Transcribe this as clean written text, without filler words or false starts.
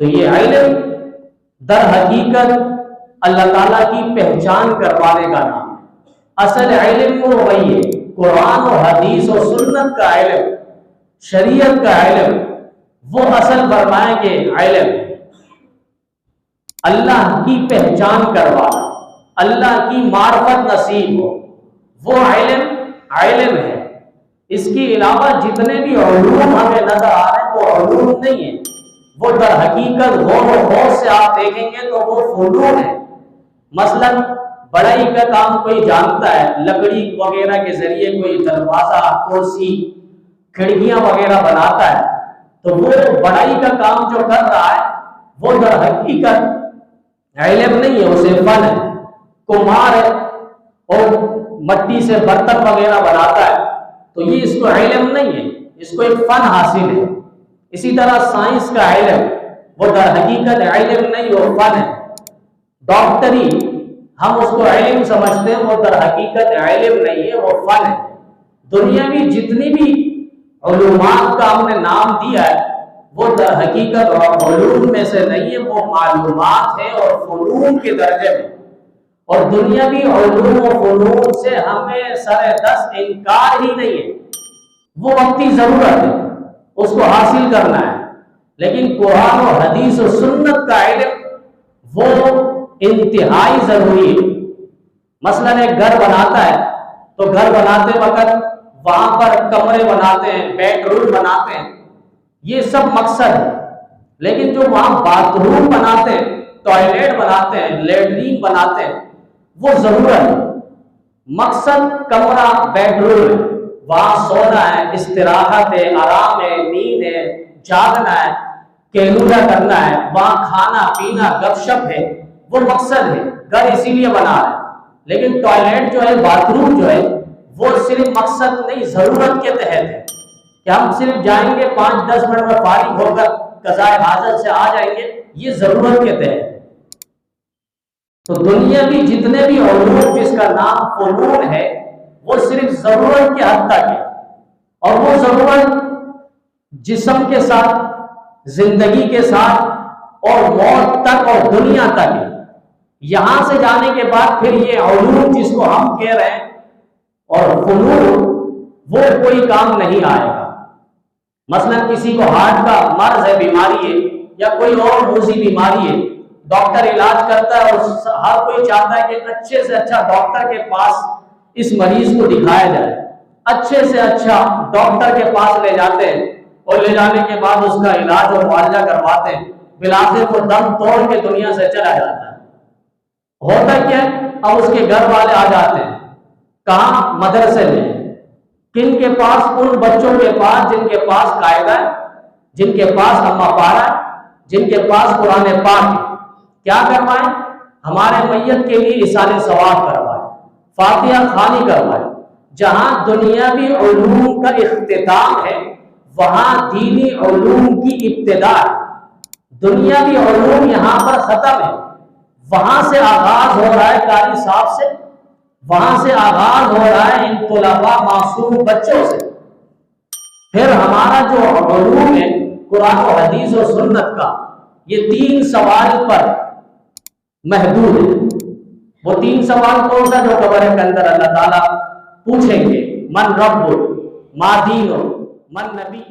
تو یہ علم در حقیقت اللہ تعالیٰ کی پہچان کروانے کا نام ہے۔ اصل علم وہ وہی ہے، قرآن و حدیث و سنت کا علم، شریعت کا علم، وہ اصل فرمائے کہ علم اللہ کی پہچان کروانا، اللہ کی معرفت نصیب ہو، وہ علم ہے۔ اس کے علاوہ جتنے بھی علوم ہمیں نظر آ رہے ہیں وہ علوم نہیں ہیں، وہ در حقیقت غور و خوض سے آپ دیکھیں گے تو وہ فنون ہے۔ مثلا بڑائی کا کام کوئی جانتا ہے، لکڑی وغیرہ کے ذریعے کوئی دروازہ، کرسی، کھڑکیاں وغیرہ بناتا ہے، تو وہ بڑائی کا کام جو کر رہا ہے وہ در حقیقت علم نہیں ہے، اسے فن ہے۔ کمہار ہے اور مٹی سے برتن وغیرہ بناتا ہے تو یہ اس کو علم نہیں ہے، اس کو ایک فن حاصل ہے۔ اسی طرح سائنس کا علم وہ در حقیقت علم نہیں، وہ فن ہے۔ ڈاکٹری ہم اس کو علم سمجھتے ہیں، وہ در حقیقت علم نہیں ہے، وہ فن ہے۔ دنیاوی جتنی بھی علومات کا ہم نے نام دیا ہے وہ در حقیقت علوم میں سے نہیں ہے، وہ معلومات ہے اور فنون کے درجے میں۔ اور دنیاوی علوم و فنون سے ہمیں سر دست انکار ہی نہیں ہے، وہ وقتی ضرورت ہے، اس کو حاصل کرنا ہے۔ لیکن قرآن و حدیث و سنت کا علم وہ انتہائی ضروری ہے۔ مثلا ایک گھر بناتا ہے تو گھر بناتے وقت وہاں پر کمرے بناتے ہیں، بیڈ روم بناتے ہیں، یہ سب مقصد ہے۔ لیکن جو وہاں باتھ روم بناتے ہیں، ٹوائلٹ بناتے ہیں، لیٹرین بناتے ہیں، وہ ضرورت ہے۔ مقصد کمرہ بیڈ روم ہے، وہاں سونا ہے، استراحت ہے، آرام ہے، نیند ہے، جاگنا ہے، کیلولا کرنا ہے، وہاں کھانا پینا گپ شپ ہے، وہ مقصد ہے۔ گھر اسی لیے بنا ہے۔ لیکن ٹوائلٹ جو ہے، باتھ روم جو ہے، وہ صرف مقصد نہیں، ضرورت کے تحت ہے کہ ہم صرف جائیں گے 5-10 منٹ میں فارغ ہو کر قضائے حاجت سے آ جائیں گے، یہ ضرورت کے تحت ہے۔ تو دنیا بھی جتنے بھی علوم جس کا نام فنون ہے وہ صرف ضرورت کے حد تک ہے، اور وہ ضرورت جسم کے ساتھ، زندگی کے ساتھ اور موت تک اور دنیا تک ہے۔ یہاں سے جانے کے بعد پھر یہ علوم جس کو ہم کہہ رہے ہیں اور فنون، وہ کوئی کام نہیں آئے گا۔ مثلا کسی کو ہارٹ کا مرض ہے، بیماری ہے، یا کوئی اور موذی بیماری ہے، ڈاکٹر علاج کرتا ہے اور ہر کوئی چاہتا ہے کہ اچھے سے اچھا ڈاکٹر کے پاس اس مریض کو دکھایا جائے، اچھے سے اچھا ڈاکٹر کے پاس لے جاتے ہیں اور لے جانے کے بعد اس کا علاج اور معالجہ کرواتے ہیں، بالآخر وہ دم توڑ کے دنیا سے چلا جاتا ہے۔ ہوتا کیا ہے؟ اب اس کے گھر والے آ جاتے ہیں، کہاں؟ مدرسے میں۔ کن کے پاس؟ ان بچوں کے پاس جن کے پاس قاعدہ ہے، جن کے پاس اما پارا ہے، جن کے پاس قرآن پاک ہے۔ کیا کروائیں؟ ہمارے میت کے لیے ایصال ثواب کروائیں، فاتحہ خوانی کروائیں۔ جہاں دنیاوی علوم کا اختتام ہے وہاں دینی علوم کی ابتدا ہے۔ دنیاوی علوم یہاں پر ختم ہے، وہاں سے آغاز ہو رہا ہے قاری صاحب سے، وہاں سے آغاز ہو رہا ہے ان طلباء معصوم بچوں سے۔ پھر ہمارا جو علوم ہے قرآن و حدیث و سنت کا، یہ 3 سوال پر محدود ہے۔ وہ 3 سوال کون سا؟ جو قبر کے اندر اللہ تعالیٰ پوچھیں گے، من رب، ما دین، من نبی۔